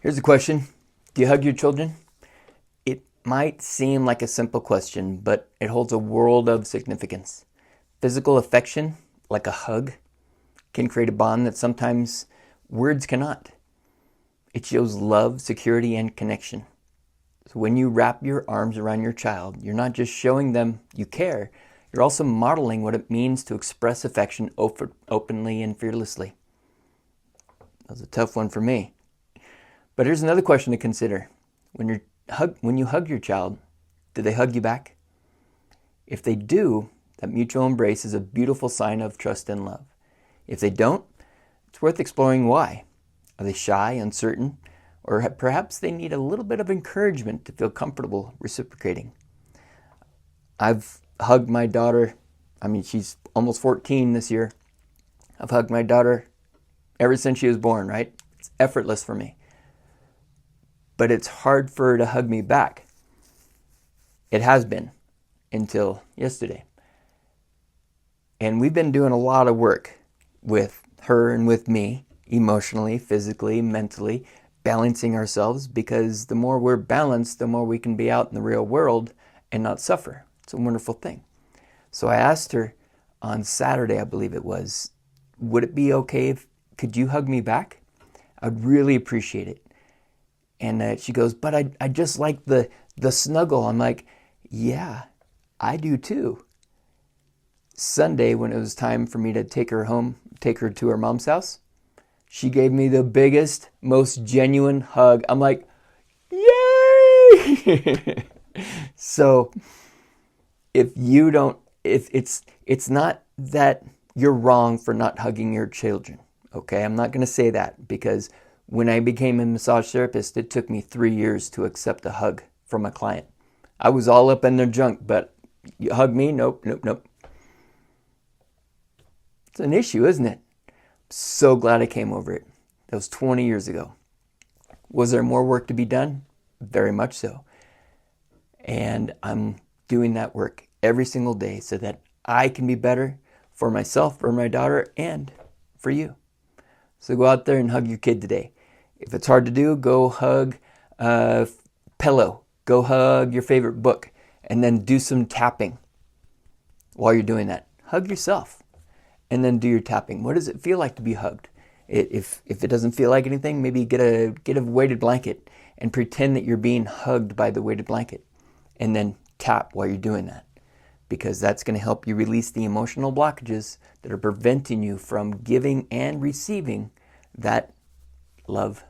Here's a question. Do you hug your children? It might seem like a simple question, but it holds a world of significance. Physical affection, like a hug, can create a bond that sometimes words cannot. It shows love, security, and connection. So when you wrap your arms around your child, you're not just showing them you care, you're also modeling what it means to express affection openly and fearlessly. That was a tough one for me. But here's another question to consider. When you hug your child, do they hug you back? If they do, that mutual embrace is a beautiful sign of trust and love. If they don't, it's worth exploring why. Are they shy, uncertain, or perhaps they need a little bit of encouragement to feel comfortable reciprocating? I've hugged my daughter, she's almost 14 this year. I've hugged my daughter ever since she was born, right? It's effortless for me. But it's hard for her to hug me back. It has been until yesterday. And we've been doing a lot of work with her and with me, emotionally, physically, mentally, balancing ourselves, because the more we're balanced, the more we can be out in the real world and not suffer. It's a wonderful thing. So I asked her on Saturday, I believe it was, would it be okay if, could you hug me back? I'd really appreciate it. And she goes, but I just like the snuggle. I'm like, yeah, I do too. Sunday, when it was time for me to take her to her mom's house, she gave me the biggest, most genuine hug. I'm like, yay! So if it's not that you're wrong for not hugging your children, okay? I'm not going to say that, because when I became a massage therapist, it took me 3 years to accept a hug from a client. I was all up in their junk, but you hug me? Nope. It's an issue, isn't it? So glad I came over it. That was 20 years ago. Was there more work to be done? Very much so. And I'm doing that work every single day so that I can be better for myself, for my daughter, and for you. So go out there and hug your kid today. If it's hard to do, go hug a pillow. Go hug your favorite book. And then do some tapping while you're doing that. Hug yourself. And then do your tapping. What does it feel like to be hugged? If it doesn't feel like anything, maybe get a weighted blanket and pretend that you're being hugged by the weighted blanket. And then tap while you're doing that. Because that's going to help you release the emotional blockages that are preventing you from giving and receiving that love.